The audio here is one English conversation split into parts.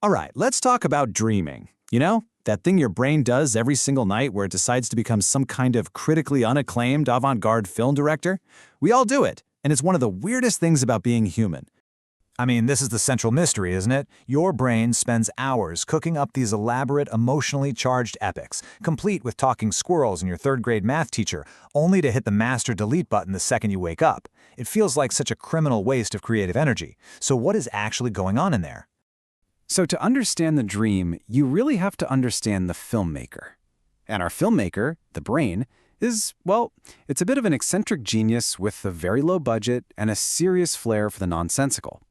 All right, let's talk about dreaming. You know, that thing your brain does every single night where it decides to become some kind of critically unacclaimed avant-garde film director? We all do it, and it's one of the weirdest things about being human. I mean, this is the central mystery, isn't it? Your brain spends hours cooking up these elaborate, emotionally charged epics, complete with talking squirrels and your third-grade math teacher, only to hit the master delete button the second you wake up. It feels like such a criminal waste of creative energy. So what is actually going on in there? So to understand the dream, you really have to understand the filmmaker. And our filmmaker, the brain, is, well, it's a bit of an eccentric genius with a very low budget and a serious flair for the nonsensical.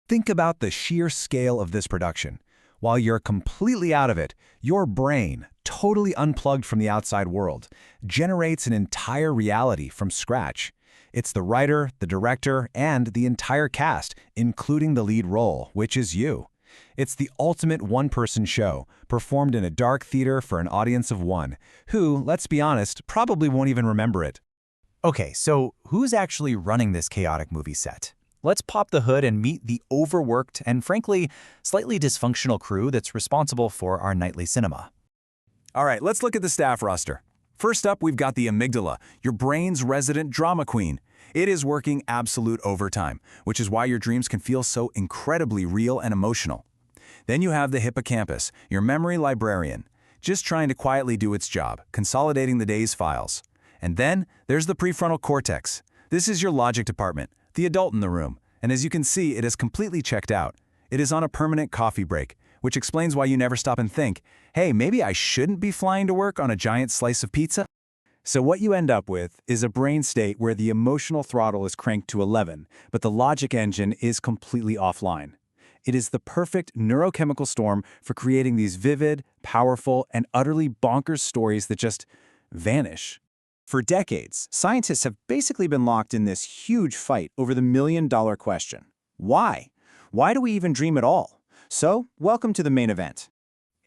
Think about the sheer scale of this production. While you're completely out of it, your brain, totally unplugged from the outside world, generates an entire reality from scratch. It's the writer, the director, and the entire cast, including the lead role, which is you. It's the ultimate one-person show, performed in a dark theater for an audience of one, who, let's be honest, probably won't even remember it. Okay, so who's actually running this chaotic movie set? Let's pop the hood and meet the overworked and, frankly, slightly dysfunctional crew that's responsible for our nightly cinema. All right, let's look at the staff roster. First up, we've got the amygdala, your brain's resident drama queen. It is working absolute overtime, which is why your dreams can feel so incredibly real and emotional. Then you have the hippocampus, your memory librarian, just trying to quietly do its job, consolidating the day's files. And then there's the prefrontal cortex. This is your logic department, the adult in the room, and as you can see, it is completely checked out. It is on a permanent coffee break, which explains why you never stop and think, hey, maybe I shouldn't be flying to work on a giant slice of pizza? So what you end up with is a brain state where the emotional throttle is cranked to 11, but the logic engine is completely offline. It is the perfect neurochemical storm for creating these vivid, powerful, and utterly bonkers stories that just vanish. For decades, scientists have basically been locked in this huge fight over the million-dollar question. Why? Why do we even dream at all? So, welcome to the main event.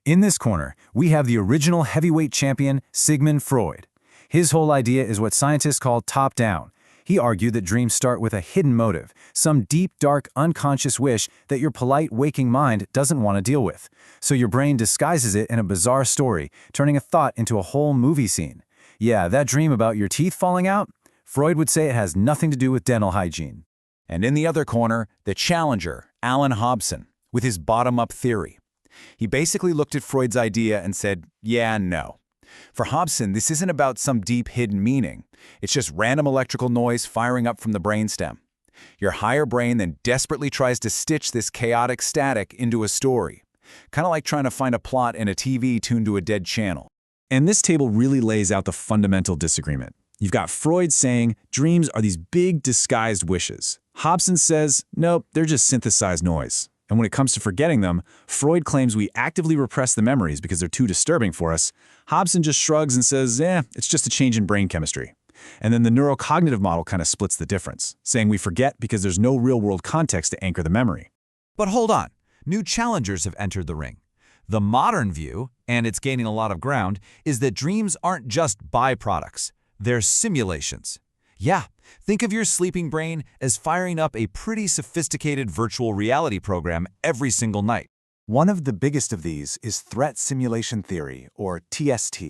In this corner, we have the original heavyweight champion, Sigmund Freud. His whole idea is what scientists call top-down. He argued that dreams start with a hidden motive, some deep, dark, unconscious wish that your polite, waking mind doesn't want to deal with. So your brain disguises it in a bizarre story, turning a thought into a whole movie scene. Yeah, that dream about your teeth falling out? Freud would say it has nothing to do with dental hygiene. And in the other corner, the challenger, Alan Hobson, with his bottom-up theory. He basically looked at Freud's idea and said, yeah, no. For Hobson, this isn't about some deep hidden meaning. It's just random electrical noise firing up from the brainstem. Your higher brain then desperately tries to stitch this chaotic static into a story, kind of like trying to find a plot in a TV tuned to a dead channel. And this table really lays out the fundamental disagreement. You've got Freud saying dreams are these big disguised wishes. Hobson says, nope, they're just synthesized noise. And when it comes to forgetting them, Freud claims we actively repress the memories because they're too disturbing for us. Hobson just shrugs and says, it's just a change in brain chemistry. And then the neurocognitive model kind of splits the difference, saying we forget because there's no real-world context to anchor the memory. But hold on, new challengers have entered the ring. The modern view, and it's gaining a lot of ground, is that dreams aren't just byproducts, they're simulations. Yeah, think of your sleeping brain as firing up a pretty sophisticated virtual reality program every single night. One of the biggest of these is threat simulation theory, or TST.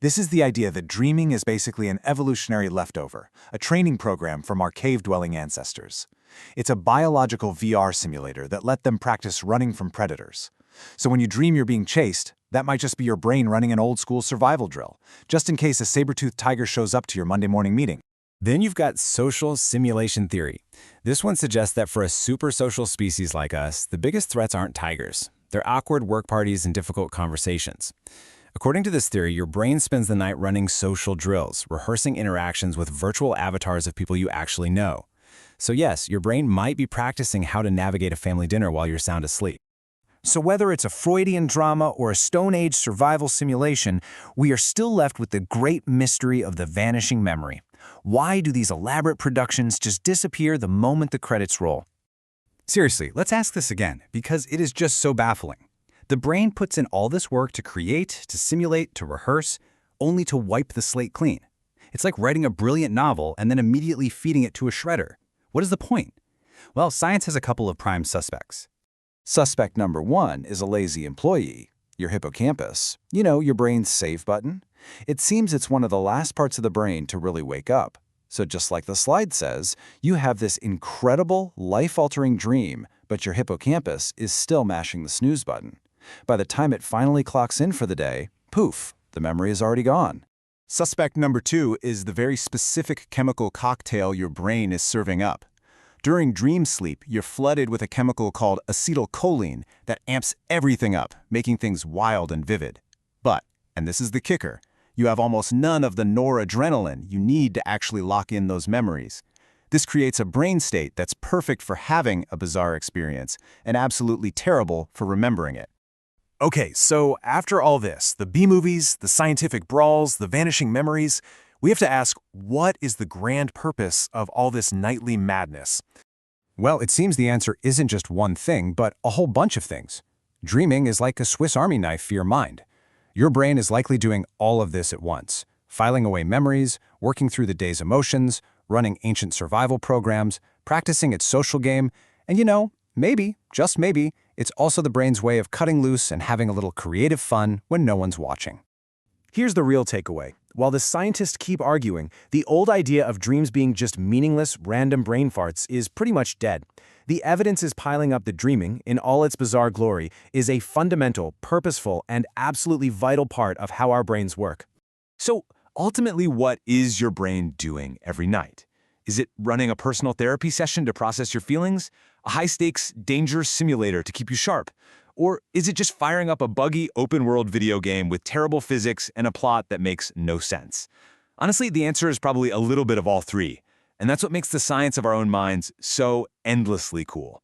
This is the idea that dreaming is basically an evolutionary leftover, a training program from our cave-dwelling ancestors. It's a biological VR simulator that let them practice running from predators. So when you dream you're being chased, that might just be your brain running an old-school survival drill, just in case a saber-toothed tiger shows up to your Monday morning meeting. Then you've got social simulation theory. This one suggests that for a super social species like us, the biggest threats aren't tigers. They're awkward work parties and difficult conversations. According to this theory, your brain spends the night running social drills, rehearsing interactions with virtual avatars of people you actually know. So yes, your brain might be practicing how to navigate a family dinner while you're sound asleep. So whether it's a Freudian drama or a Stone Age survival simulation, we are still left with the great mystery of the vanishing memory. Why do these elaborate productions just disappear the moment the credits roll? Seriously, let's ask this again, because it is just so baffling. The brain puts in all this work to create, to simulate, to rehearse, only to wipe the slate clean. It's like writing a brilliant novel and then immediately feeding it to a shredder. What is the point? Well, science has a couple of prime suspects. Suspect number 1 is a lazy employee, your hippocampus. You know, your brain's save button. It seems it's one of the last parts of the brain to really wake up. So just like the slide says, you have this incredible, life-altering dream, but your hippocampus is still mashing the snooze button. By the time it finally clocks in for the day, poof, the memory is already gone. Suspect number 2 is the very specific chemical cocktail your brain is serving up. During dream sleep, you're flooded with a chemical called acetylcholine that amps everything up, making things wild and vivid. But, and this is the kicker, you have almost none of the noradrenaline you need to actually lock in those memories. This creates a brain state that's perfect for having a bizarre experience and absolutely terrible for remembering it. Okay, so after all this, the B-movies, the scientific brawls, the vanishing memories, we have to ask, what is the grand purpose of all this nightly madness? Well, it seems the answer isn't just one thing, but a whole bunch of things. Dreaming is like a Swiss Army knife for your mind. Your brain is likely doing all of this at once, filing away memories, working through the day's emotions, running ancient survival programs, practicing its social game, and maybe, just maybe, it's also the brain's way of cutting loose and having a little creative fun when no one's watching. Here's the real takeaway. While the scientists keep arguing, the old idea of dreams being just meaningless, random brain farts is pretty much dead. The evidence is piling up that dreaming, in all its bizarre glory, is a fundamental, purposeful, and absolutely vital part of how our brains work. So, ultimately, what is your brain doing every night? Is it running a personal therapy session to process your feelings? A high-stakes, dangerous simulator to keep you sharp? Or is it just firing up a buggy, open-world video game with terrible physics and a plot that makes no sense? Honestly, the answer is probably a little bit of all three. And that's what makes the science of our own minds so endlessly cool.